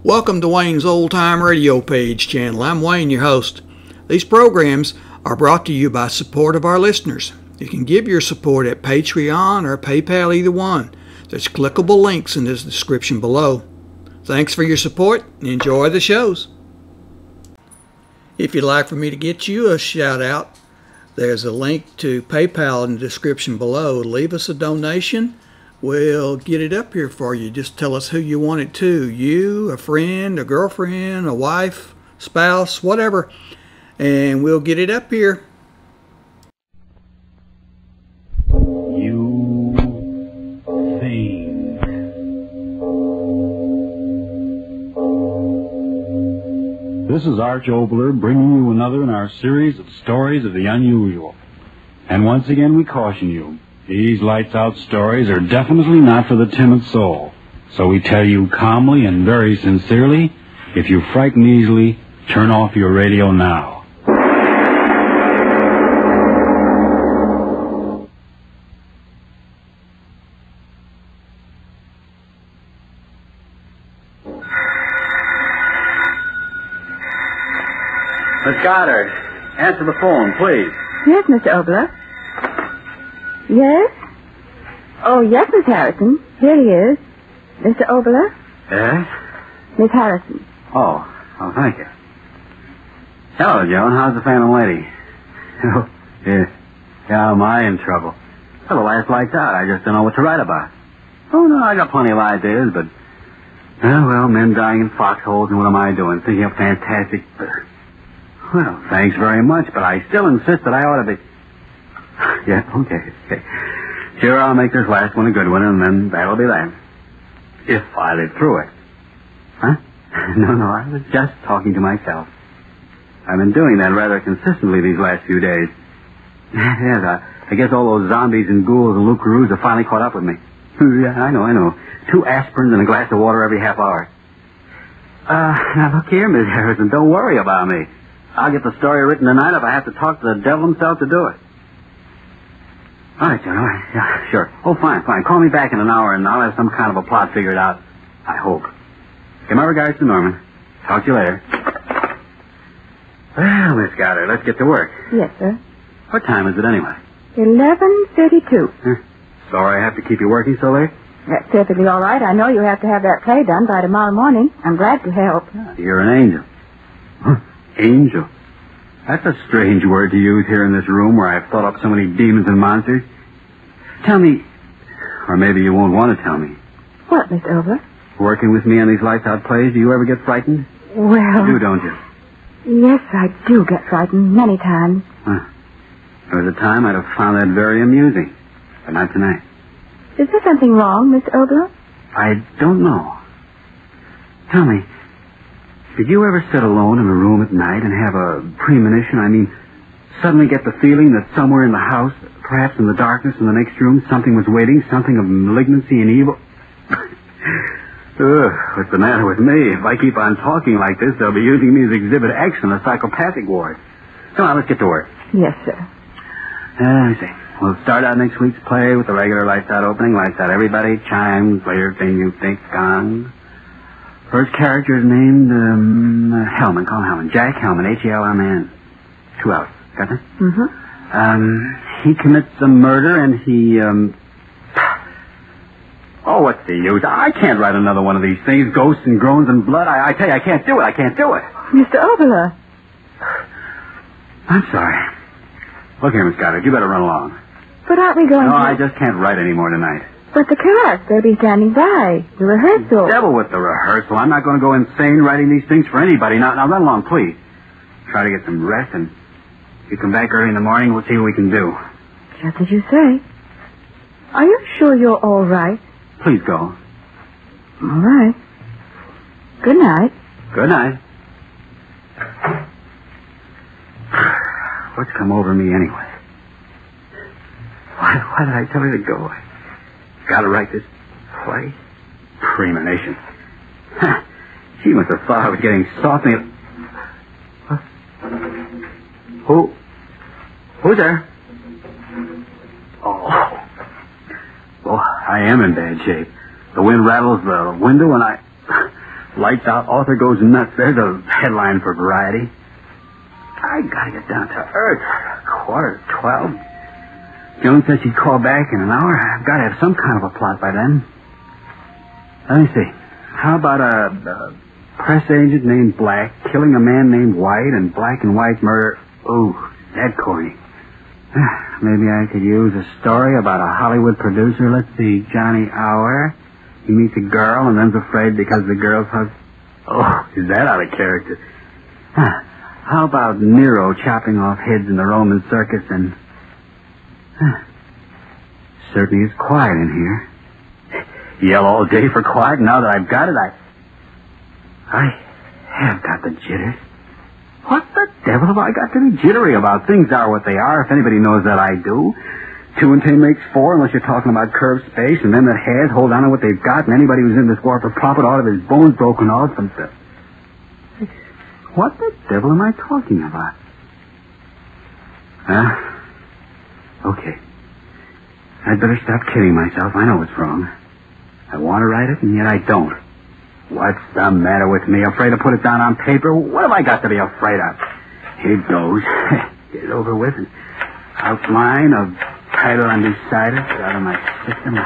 Welcome to Wayne's Old Time Radio Page channel. I'm Wayne, your host. These programs are brought to you by support of our listeners. You can give your support at Patreon or PayPal, either one. There's clickable links in the description below. Thanks for your support and enjoy the shows. If you'd like for me to get you a shout out, there's a link to PayPal in the description below. Leave us a donation. We'll get it up here for you. Just tell us who you want it to. You, a friend, a girlfriend, a wife, spouse, whatever. And we'll get it up here. You think. This is Arch Oboler bringing you another in our series of stories of the unusual. And once again we caution you. These lights-out stories are definitely not for the timid soul. So we tell you calmly and very sincerely, if you frighten easily, turn off your radio now. Miss Goddard, answer the phone, please. Yes, Mr. Oboler. Yes? Oh, yes, Miss Harrison. Here he is. Mr. Oboler? Yes? Miss Harrison. Oh, thank you. Hello, Joan. How's the phantom lady? Oh, yes. Yeah, am I in trouble? Well, the last light's out. I just don't know what to write about. Oh, no, I got plenty of ideas, but... well, men dying in foxholes, and what am I doing? Thinking of fantastic... Well, thanks very much, but I still insist that I ought to be... Yeah, okay. Sure, I'll make this last one a good one, and then that'll be that. If I live through it. Huh? No, I was just talking to myself. I've been doing that rather consistently these last few days. Yes, I guess all those zombies and ghouls and loup-garoos have finally caught up with me. Yeah, I know. 2 aspirins and a glass of water every half hour. Now look here, Miss Harrison, don't worry about me. I'll get the story written tonight if I have to talk to the devil himself to do it. All right, John. All right. Yeah, sure. Oh, fine. Call me back in an hour, and I'll have some kind of a plot figured out. I hope. Give my regards to Norman. Talk to you later. Well, Miss Goddard, let's get to work. Yes, sir. What time is it anyway? 11:32. Sorry I have to keep you working so late. That's perfectly all right. I know you have to have that play done by tomorrow morning. I'm glad to help. You're an angel. Huh? Angel? That's a strange word to use here in this room where I've thought up so many demons and monsters. Tell me, or maybe you won't want to tell me. What, Mr. Oboler? Working with me on these lights-out plays, do you ever get frightened? Well... You do, don't you? Yes, I do get frightened many times. Huh. There was a time I'd have found that very amusing, but not tonight. Is there something wrong, Mr. Oboler? I don't know. Tell me, did you ever sit alone in a room at night and have a premonition? I mean, suddenly get the feeling that somewhere in the house, perhaps in the darkness in the next room, something was waiting, something of malignancy and evil? What's the matter with me? If I keep on talking like this, they'll be using me as Exhibit X in the psychopathic ward. Come on, let's get to work. Yes, sir. Let me see. We'll start out next week's play with the regular lights-out opening. Lights out, everybody. Chimes, later thing you think, gong. First character is named, Hellman. Call him Hellman. Jack Hellman, H-E-L-M-A-N. 2 hours. Got that? Mm-hmm. He commits a murder and he, Oh, what's the use? I can't write another one of these things. Ghosts and groans and blood. I tell you, I can't do it. Mr. Oboler. I'm sorry. Look here, Miss Goddard, you better run along. But aren't we going No, to... I just can't write any more tonight. But the cast, they'll be standing by. The rehearsal. Devil with the rehearsal. I'm not going to go insane writing these things for anybody. Now run along, please. Try to get some rest, and if you come back early in the morning, we'll see what we can do. Just as you say. Are you sure you're all right? Please go. All right. Good night. Good night. What's come over me anyway? Why did I tell her to go? I gotta write this play. Premonition. She must have thought I was getting soft. Who's there? Oh. Well, I am in bad shape. The wind rattles the window and Lights out, author goes nuts. There's a headline for Variety. I gotta get down to earth. 11:45. Joan said she'd call back in an hour. I've got to have some kind of a plot by then. Let me see. How about a press agent named Black killing a man named White and black and white murder? Ooh, that corny. Maybe I could use a story about a Hollywood producer. Let's see. Johnny Hour. He meets a girl and then's afraid because the girl's husband. Oh, is that out of character? How about Nero chopping off heads in the Roman circus and... Certainly is quiet in here. Yell all day for quiet. Now that I've got it, I have got the jitters. What the devil have I got to be jittery about? Things are what they are, if anybody knows that I do. 2 and 2 makes 4, unless you're talking about curved space, and then that has hold on to what they've got, and anybody who's in this war for profit ought to have his bones broken off and stuff. What the devil am I talking about? Okay. I'd better stop kidding myself. I know it's wrong. I want to write it, and yet I don't. What's the matter with me? Afraid to put it down on paper? What have I got to be afraid of? Here goes. Get it over with. Outline of title undecided. Out of my system.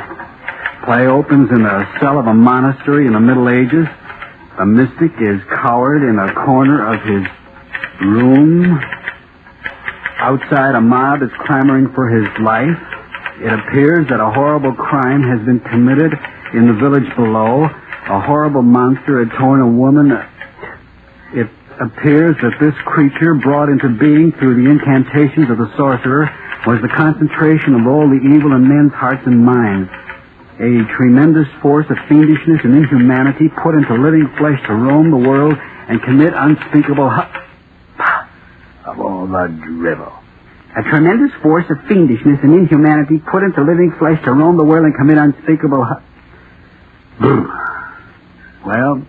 Play opens in the cell of a monastery in the Middle Ages. A mystic is cowered in a corner of his room. Outside, a mob is clamoring for his life. It appears that a horrible crime has been committed in the village below. A horrible monster had torn a woman. It appears that this creature, brought into being through the incantations of the sorcerer, was the concentration of all the evil in men's hearts and minds. A tremendous force of fiendishness and inhumanity put into living flesh to roam the world and commit unspeakable of all the drivel. A tremendous force of fiendishness and inhumanity put into living flesh to roam the world and commit unspeakable Well,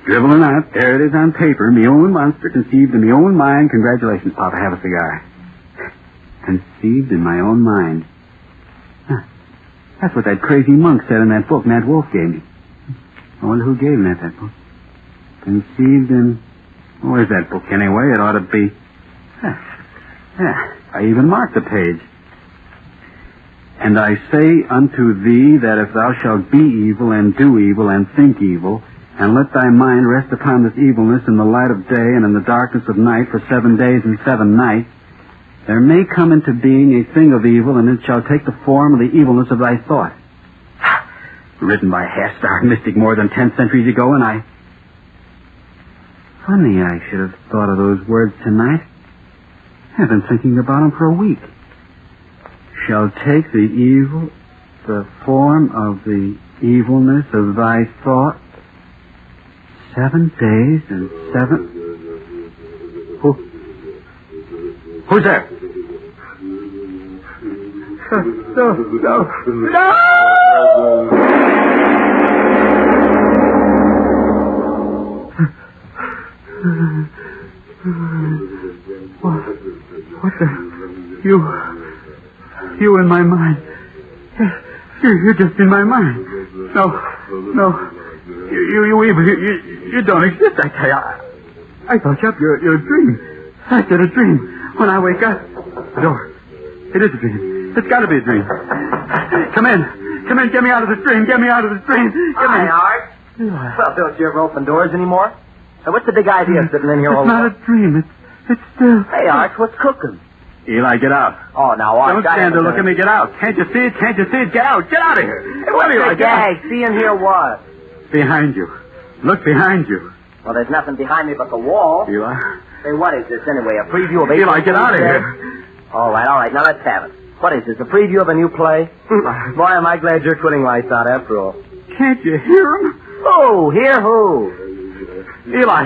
drivel or not, there it is on paper. Me own monster conceived in me own mind. Congratulations, Papa. Have a cigar. Conceived in my own mind. That's what that crazy monk said in that book Nat Wolf gave me. I wonder who gave Nat that book. Conceived in... Where's that book anyway? It ought to be... I even marked the page. And I say unto thee that if thou shalt be evil and do evil and think evil, and let thy mind rest upon this evilness in the light of day and in the darkness of night for 7 days and 7 nights, there may come into being a thing of evil, and it shall take the form of the evilness of thy thought. Written by a half-starved mystic more than 10 centuries ago, and I... Funny I should have thought of those words tonight. I've been thinking about them for a week. Shall take the form of the evilness of thy thought. 7 days and 7... Who's there? No! What the... You in my mind. You're just in my mind. No. You don't exist, I tell you. I thought you're a dream. I said a dream. When I wake up... The door. It is a dream. It's got to be a dream. Come in, get me out of this dream. Get me out of this dream. Hi, Art. Well, don't you ever open doors anymore? So what's the big idea of sitting in here all It's not a dream. It's still... Hey, Art, what's cooking? Eli, get out. Oh, now, Art... Don't stand there. Look at me. Get out. Can't you see it? Get out. Get out of here. Hey, what's the gag? See and hear what? Behind you. Look behind you. Well, there's nothing behind me but the wall. Eli. Hey, what is this, anyway? A preview of... Eli, get out of here. All right. Now, let's have it. What is this, a preview of a new play? Boy, am I glad you're quitting lights out after all. Can't you hear him? Who? Hear who? Eli,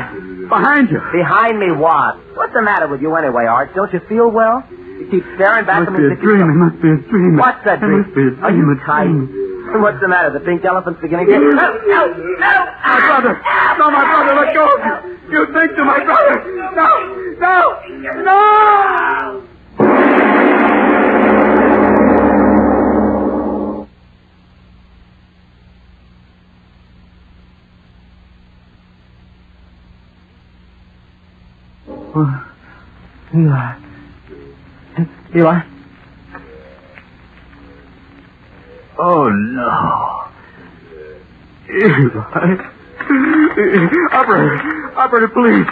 behind you. Behind me what? What's the matter with you anyway, Art? Don't you feel well? You keep staring back at me. It must be a dream. What's that dream? It must be a dream. Are you tight? What's the matter? The pink elephant's beginning to... No! My brother! No, my brother, let go of you! You think to my brother! No! Eli. Eli? Oh, no. Eli. Operator, please.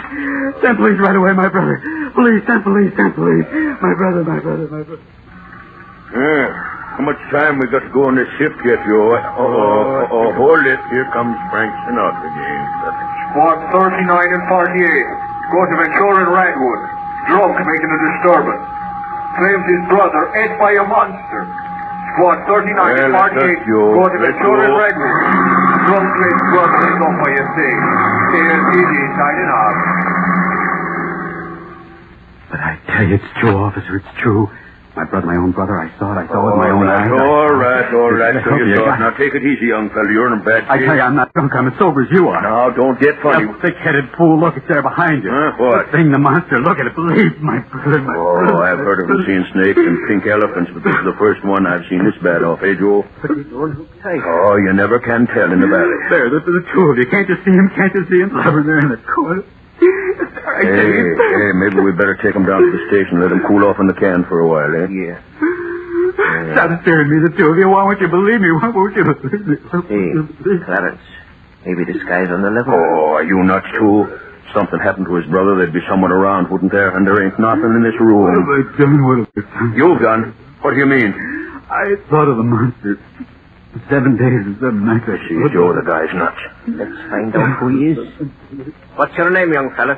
Send police right away, my brother. Please, send police. My brother. How much time we got to go on this shift yet, Joe? Hold it. Here comes Frank Sinatra again. Squad 39 and 48. Go to Ventura and Redwood. Drunk making a disturbance. Claims his brother ate by a monster. Squad 39 and 48. Go to Ventura and Redwood. Drunk claims brother is off by a thing. KLTD signing off. But I tell you, it's true, officer. It's true. My brother, my own brother, I saw it with my own eyes. All right. So you saw it. Now take it easy, young fella. You're in a bad shape. I tell you, I'm not drunk. I'm as sober as you are. Now, don't get funny. You thick-headed fool. Look, it's there behind you. What? The thing, the monster. Look at it. Believe my brother, I've heard of them seeing snakes and pink elephants, but this is the first one I've seen this bad off, eh, Joe? Oh, you never can tell in the valley. There, the two of you. Can't you see him? Blubbering there in the corner. Hey, maybe we better take him down to the station and let him cool off in the can for a while, eh? Yeah. Stop staring at me, the two of you. Why won't you believe me? Why won't you believe me? Hey, Clarence. Maybe this guy's on the level. Oh, are you nuts, too? Something happened to his brother, there'd be someone around, wouldn't there? And there ain't nothing in this room. What have I done? You've done? What do you mean? I thought of the monster. 7 days and 7 nights. See, Joe, the guy's nuts. Let's find out who he is. What's your name, young fella?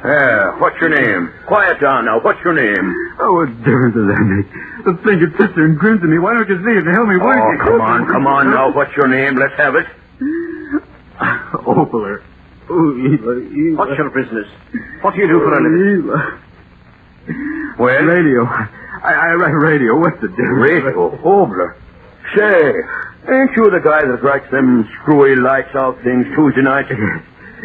What's your name? Quiet down now. What's your name? Oh, what difference does that make? The thing that sits there and grins at me. Why don't you see it and help me? Come on now. What's your name? Let's have it. Oboler. Oh, Eli. What's your business? What do you do for a living? Well? Radio. I write radio. What's the difference? Radio? Oboler. Say, ain't you the guy that writes them screwy lights out things Tuesday nights?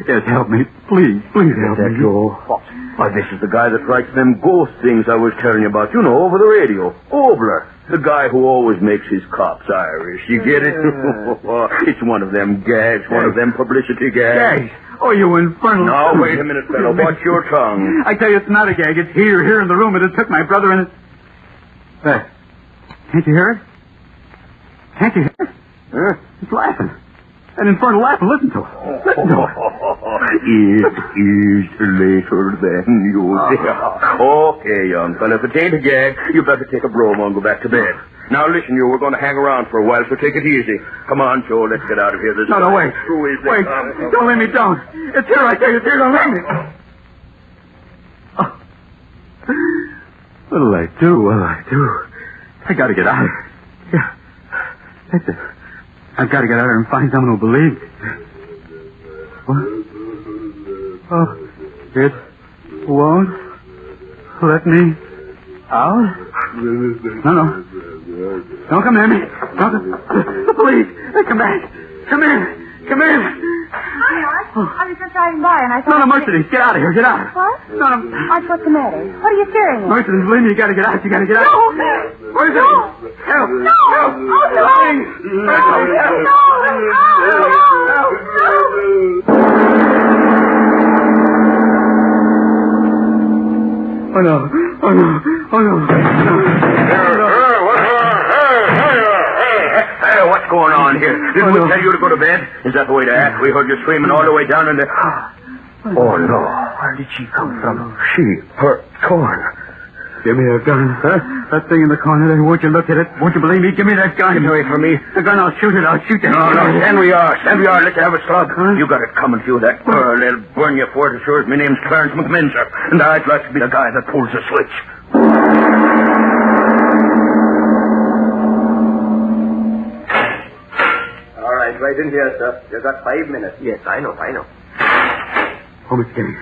Yes, help me. Please help me. Joe? What? Why, this is the guy that writes them ghost things I was telling you about, over the radio. Oboler. The guy who always makes his cops Irish. You get it? It's one of them gags, one of them publicity gags. Gags? Oh, you infernal... Now, wait a minute, fellow. Watch your tongue. I tell you, it's not a gag. It's here in the room. It took my brother and... There. Can't you hear it? Can't you hear it? Huh? It's laughing. An infernal laugh. Listen to it. It is later than you think. Okay, young fella. If it ain't a gag, you better take a bromo and go back to bed. Now, listen, we're going to hang around for a while, so take it easy. Come on, Joe, let's get out of here. No, wait. Wait. Don't let me down. It's here, I tell you. It's here. Don't let me. Oh. What'll I do? I got to get out of here. Yeah. That's it. I've got to get out of here and find someone who'll believe me. What? Oh, it won't let me out? No. Don't come near me. The police. They come back. Come in. I was just driving by and I thought... No, Mercedes, get out of here. Get out. What? No. What's the matter? What are you staring at? Mercedes, believe me, you got to get out. No. Where's it? Help. No. Oh, no. Oh, no. Hey, what's going on here? Didn't we tell you to go to bed? Is that the way to act? We heard you screaming all the way down in the... Oh, no. Where did she come from? Her torn. Give me a gun. Huh? That thing in the corner there. Won't you look at it? Won't you believe me? Give me that gun. Get away from me. The gun, I'll shoot it. I'll shoot it. No. Stand we are. Let's have a slug. Huh? You got it coming to you, that girl. They'll burn you for it as sure as my name's Clarence McMinzer. And I'd like to be the guy that pulls the switch. All right, right in here, sir. You got 5 minutes. Yes, I know. Oh, Mr. Kenny.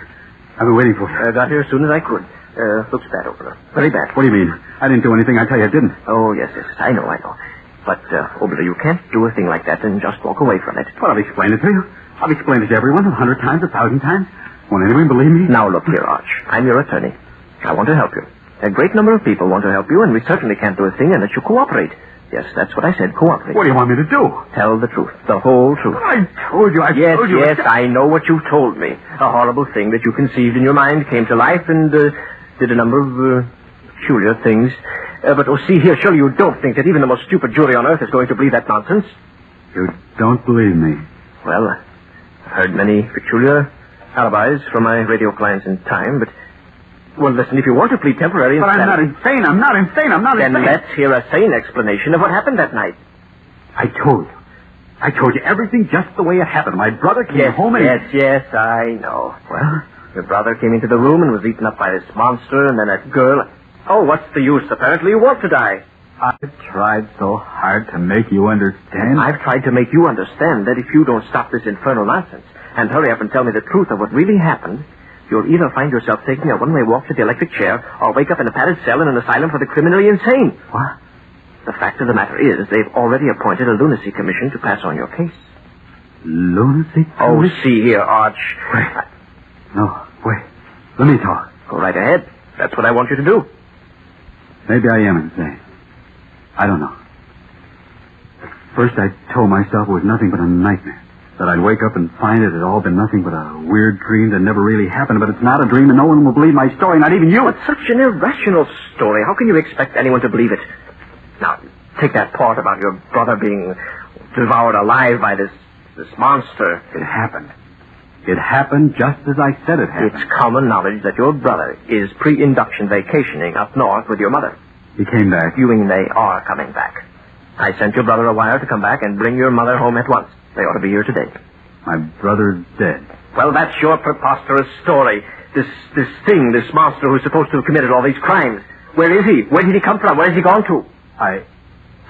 I've been waiting for you. I got here as soon as I could. Looks bad, Oboler. Very bad. What do you mean? I didn't do anything. I tell you I didn't. Oh, yes. I know. But, Oboler, you can't do a thing like that and just walk away from it. Well, I've explained it to you. I've explained it to everyone 100 times, 1,000 times. Won't anyone believe me? Now, look here, Arch. I'm your attorney. I want to help you. A great number of people want to help you, and we certainly can't do a thing unless you cooperate. Yes, that's what I said. Cooperate. What do you want me to do? Tell the truth. The whole truth. I told you. Yes, I know what you've told me. A horrible thing that you conceived in your mind came to life and did a number of peculiar things. But, see here, surely you don't think that even the most stupid jury on earth is going to believe that nonsense? You don't believe me? Well, I've heard many peculiar alibis from my radio clients in time, but... Well, listen, if you want to plead temporary But insanity... I'm not insane. Then let's hear a sane explanation of what happened that night. I told you everything just the way it happened. My brother came home and... Yes, I know. Well, your brother came into the room and was eaten up by this monster, and then that girl... Oh, what's the use? Apparently you want to die. I've tried so hard to make you understand. I've tried to make you understand that if you don't stop this infernal nonsense and hurry up and tell me the truth of what really happened... You'll either find yourself taking a one-way walk to the electric chair or wake up in a padded cell in an asylum for the criminally insane. What? The fact of the matter is, they've already appointed a lunacy commission to pass on your case. Lunacy commission? Oh, see here, Arch. Wait. Let me talk. Go right ahead. That's what I want you to do. Maybe I am insane. I don't know. At first I told myself it was nothing but a nightmare. That I'd wake up and find it had all been nothing but a weird dream that never really happened, but it's not a dream and no one will believe my story, not even you. It's such an irrational story. How can you expect anyone to believe it? Now, take that part about your brother being devoured alive by this monster. It happened. It happened just as I said it happened. It's common knowledge that your brother is pre-induction vacationing up north with your mother. He came back. You mean they are coming back. I sent your brother a wire to come back and bring your mother home at once. They ought to be here today. My brother's dead. Well, that's your preposterous story. This monster who's supposed to have committed all these crimes. Where is he? Where did he come from? Where has he gone to? I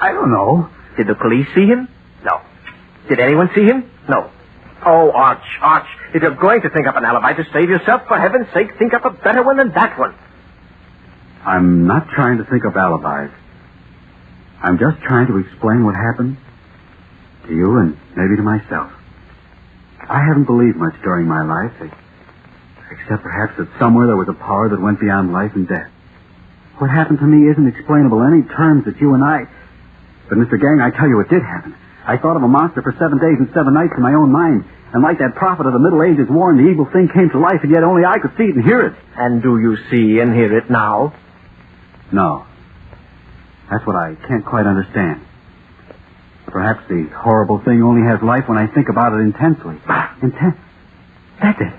don't know. Did the police see him? No. Did anyone see him? No. Oh, Arch, if you're going to think up an alibi to save yourself, for heaven's sake, think up a better one than that one. I'm not trying to think up alibis. I'm just trying to explain what happened to you and maybe to myself. I haven't believed much during my life, except perhaps that somewhere there was a power that went beyond life and death. What happened to me isn't explainable in any terms that you and I... But, Mr. Gang, I tell you it did happen. I thought of a monster for 7 days and 7 nights in my own mind, and like that prophet of the Middle Ages warned, the evil thing came to life, and yet only I could see it and hear it. And do you see and hear it now? No. That's what I can't quite understand. Perhaps the horrible thing only has life when I think about it intensely. That's it.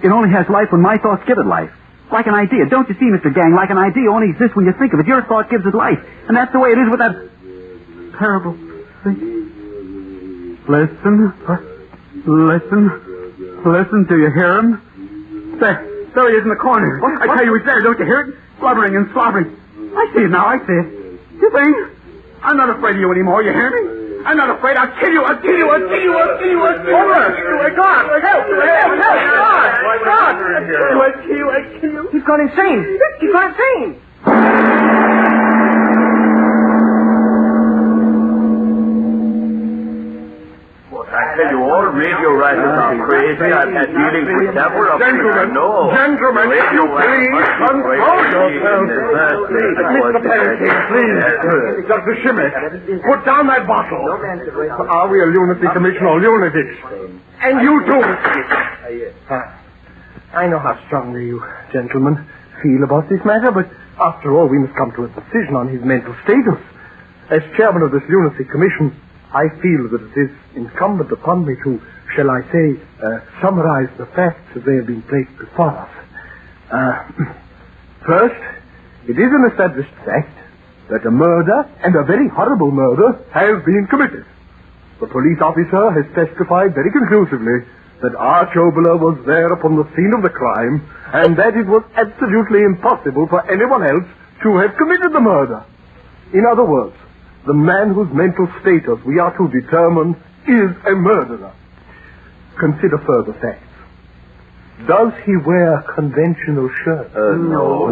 It only has life when my thoughts give it life. Like an idea. Don't you see, Mr. Gang? Like an idea only exists when you think of it. Your thought gives it life. And that's the way it is with that terrible thing. Listen. Listen. Do you hear him? There he is in the corner. I tell you, he's there. Don't you hear it? Blubbering and slobbering. I see it now. I see it. You think? I'm not afraid of you anymore. You hear me? I'm not afraid. I'll kill you. I'll kill you. Over. God. Help. I'll kill you. He's gone insane. I tell you, all radio writers are crazy. I've had dealings with several of them. Gentlemen, if you please, control yourselves. Mr. Pancake, please. Dr. Shimmick, put down that bottle. Are we a lunacy commission or lunatics? And you too. I know how strongly you gentlemen feel about this matter, but after all, we must come to a decision on his mental status. As chairman of this lunacy commission, I feel that it is incumbent upon me to, shall I say, summarize the facts as they have been placed before us. First, it is an established fact that a murder, and a very horrible murder, has been committed. The police officer has testified very conclusively that Arch Oboler was there upon the scene of the crime, and that it was absolutely impossible for anyone else to have committed the murder. In other words, the man whose mental status we are to determine is a murderer. Consider further facts. Does he wear conventional shirts? No.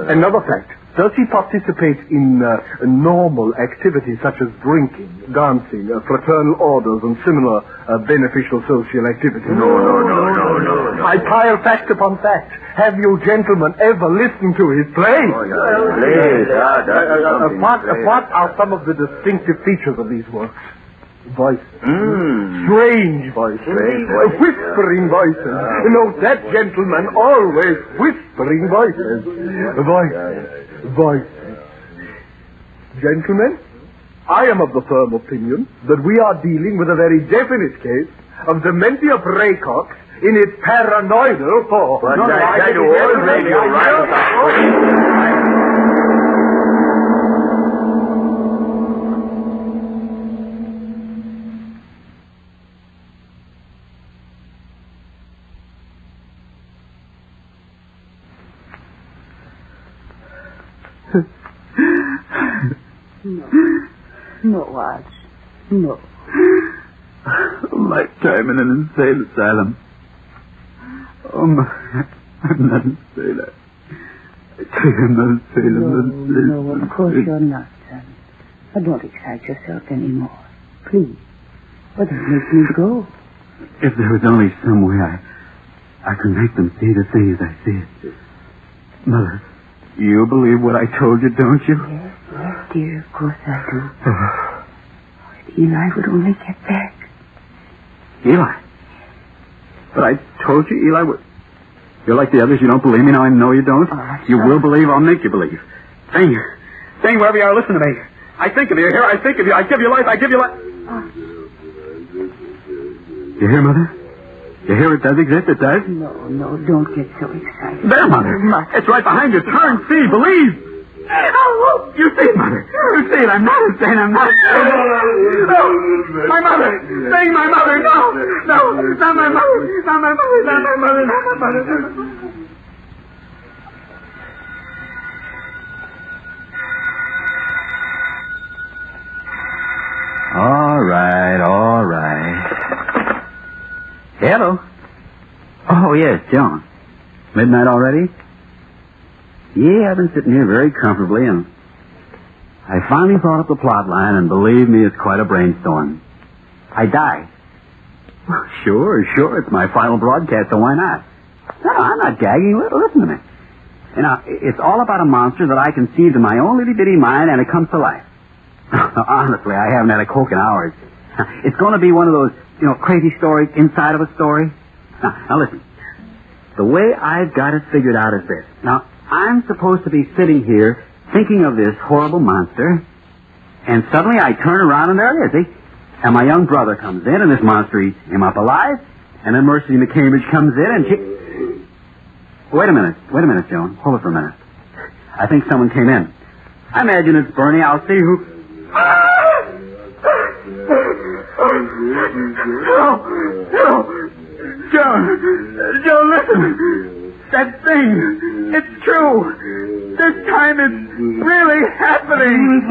Another fact. Does he participate in normal activities such as drinking, dancing, fraternal orders, and similar beneficial social activities? No. I pile fact upon fact. Have you gentlemen ever listened to his plays? What are some of the distinctive features of these works? Voices. Strange voices. Whispering voices. Note that, gentlemen, always whispering voices. Voices. Gentlemen, I am of the firm opinion that we are dealing with a very definite case of dementia praecox in its paranoidal form. But I tell you, old radio No, Arch. No. A lifetime in an insane asylum. Oh, my. I'm not insane. I tell you, I'm not insane. No, of course you're not, son. But don't excite yourself anymore. Please. But don't make me go. If there was only some way I could make them see the things I see. Mother, you believe what I told you, don't you? Yes, dear, of course I do. If Eli would only get back. Eli? But I told you Eli would... You're like the others, you don't believe me, now I know you don't. You will believe, I'll make you believe. Sing, wherever you are, listen to me. I think of you, here, I think of you, I give you life, I give you life. You hear, Mother? You hear it does exist, it does? No, don't get so excited. There, Mother. It's right behind you. Turn, see, believe. You see it, Mother. You see it. I'm not insane. I'm not insane. No. My mother. Sing, my mother. No, not my mother. Not my mother. Not my mother. Not my mother. All right. Hello. Oh, yes, John. Midnight already? Yeah, I've been sitting here very comfortably, and I finally brought up the plot line, and believe me, it's quite a brainstorm. I die. Sure, it's my final broadcast, so why not? No, I'm not gagging. Listen to me. You know, it's all about a monster that I conceived in my own little-bitty mind, and it comes to life. Honestly, I haven't had a Coke in hours. It's going to be one of those, crazy stories inside of a story. Now listen. The way I've got it figured out is this. Now, I'm supposed to be sitting here thinking of this horrible monster, and suddenly I turn around and there it is, see? And my young brother comes in, and this monster eats him up alive, and then Mercy McCambridge comes in, and she... Wait a minute, Joan. Hold it for a minute. I think someone came in. I imagine it's Bernie. I'll see who... No! Joan, listen. That thing, it's true. This time it's really happening.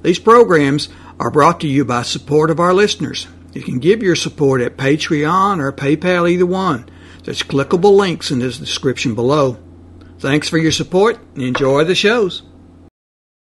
These programs are brought to you by support of our listeners. You can give your support at Patreon or PayPal, either one. There's clickable links in the description below. Thanks for your support and enjoy the shows.